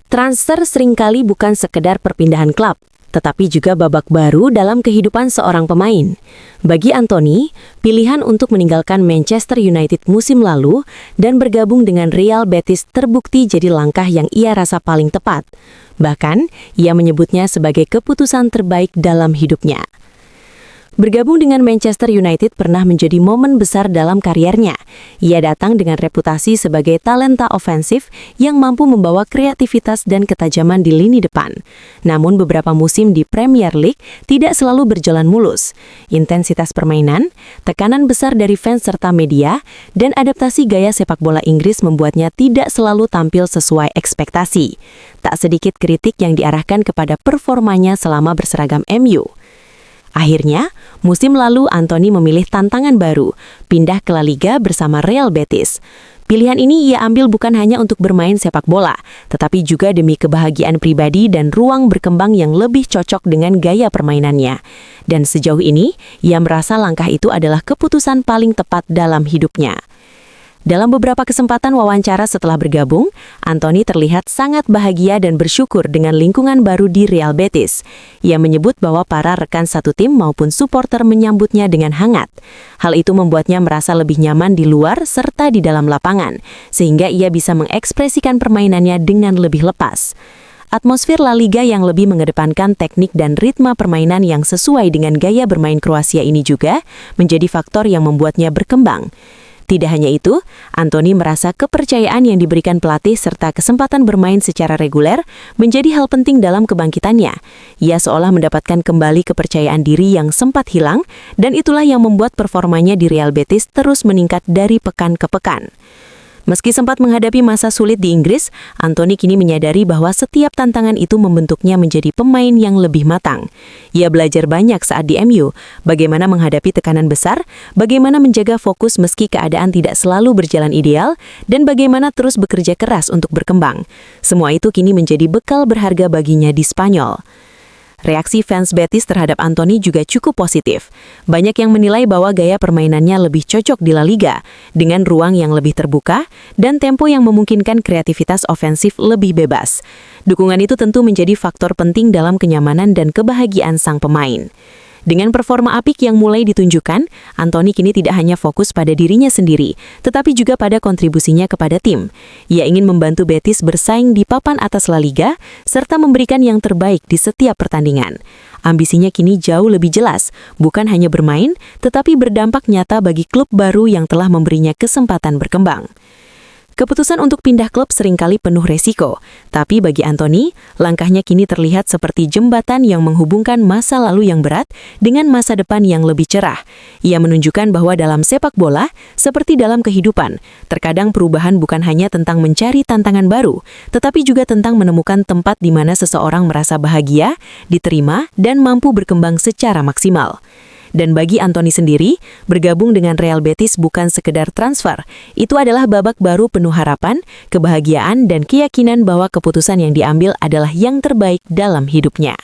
Transfer seringkali bukan sekedar perpindahan klub, tetapi juga babak baru dalam kehidupan seorang pemain. Bagi Anthony, pilihan untuk meninggalkan Manchester United musim lalu dan bergabung dengan Real Betis terbukti jadi langkah yang ia rasa paling tepat. Bahkan, ia menyebutnya sebagai keputusan terbaik dalam hidupnya. Bergabung dengan Manchester United pernah menjadi momen besar dalam kariernya. Ia datang dengan reputasi sebagai talenta ofensif yang mampu membawa kreativitas dan ketajaman di lini depan. Namun beberapa musim di Premier League tidak selalu berjalan mulus. Intensitas permainan, tekanan besar dari fans serta media, dan adaptasi gaya sepak bola Inggris membuatnya tidak selalu tampil sesuai ekspektasi. Tak sedikit kritik yang diarahkan kepada performanya selama berseragam MU. Akhirnya, musim lalu Anthony memilih tantangan baru, pindah ke La Liga bersama Real Betis. Pilihan ini ia ambil bukan hanya untuk bermain sepak bola, tetapi juga demi kebahagiaan pribadi dan ruang berkembang yang lebih cocok dengan gaya permainannya. Dan sejauh ini, ia merasa langkah itu adalah keputusan paling tepat dalam hidupnya. Dalam beberapa kesempatan wawancara setelah bergabung, Anthony terlihat sangat bahagia dan bersyukur dengan lingkungan baru di Real Betis. Ia menyebut bahwa para rekan satu tim maupun supporter menyambutnya dengan hangat. Hal itu membuatnya merasa lebih nyaman di luar serta di dalam lapangan, sehingga ia bisa mengekspresikan permainannya dengan lebih lepas. Atmosfer La Liga yang lebih mengedepankan teknik dan ritme permainan yang sesuai dengan gaya bermain Kroasia ini juga menjadi faktor yang membuatnya berkembang. Tidak hanya itu, Anthony merasa kepercayaan yang diberikan pelatih serta kesempatan bermain secara reguler menjadi hal penting dalam kebangkitannya. Ia seolah mendapatkan kembali kepercayaan diri yang sempat hilang, dan itulah yang membuat performanya di Real Betis terus meningkat dari pekan ke pekan. Meski sempat menghadapi masa sulit di Inggris, Anthony kini menyadari bahwa setiap tantangan itu membentuknya menjadi pemain yang lebih matang. Ia belajar banyak saat di MU, bagaimana menghadapi tekanan besar, bagaimana menjaga fokus meski keadaan tidak selalu berjalan ideal, dan bagaimana terus bekerja keras untuk berkembang. Semua itu kini menjadi bekal berharga baginya di Spanyol. Reaksi fans Betis terhadap Anthony juga cukup positif. Banyak yang menilai bahwa gaya permainannya lebih cocok di La Liga, dengan ruang yang lebih terbuka dan tempo yang memungkinkan kreativitas ofensif lebih bebas. Dukungan itu tentu menjadi faktor penting dalam kenyamanan dan kebahagiaan sang pemain. Dengan performa apik yang mulai ditunjukkan, Anthony kini tidak hanya fokus pada dirinya sendiri, tetapi juga pada kontribusinya kepada tim. Ia ingin membantu Betis bersaing di papan atas La Liga, serta memberikan yang terbaik di setiap pertandingan. Ambisinya kini jauh lebih jelas, bukan hanya bermain, tetapi berdampak nyata bagi klub baru yang telah memberinya kesempatan berkembang. Keputusan untuk pindah klub seringkali penuh resiko, tapi bagi Anthony, langkahnya kini terlihat seperti jembatan yang menghubungkan masa lalu yang berat dengan masa depan yang lebih cerah. Ia menunjukkan bahwa dalam sepak bola, seperti dalam kehidupan, terkadang perubahan bukan hanya tentang mencari tantangan baru, tetapi juga tentang menemukan tempat di mana seseorang merasa bahagia, diterima, dan mampu berkembang secara maksimal. Dan bagi Anthony sendiri, bergabung dengan Real Betis bukan sekedar transfer. Itu adalah babak baru penuh harapan, kebahagiaan, dan keyakinan bahwa keputusan yang diambil adalah yang terbaik dalam hidupnya.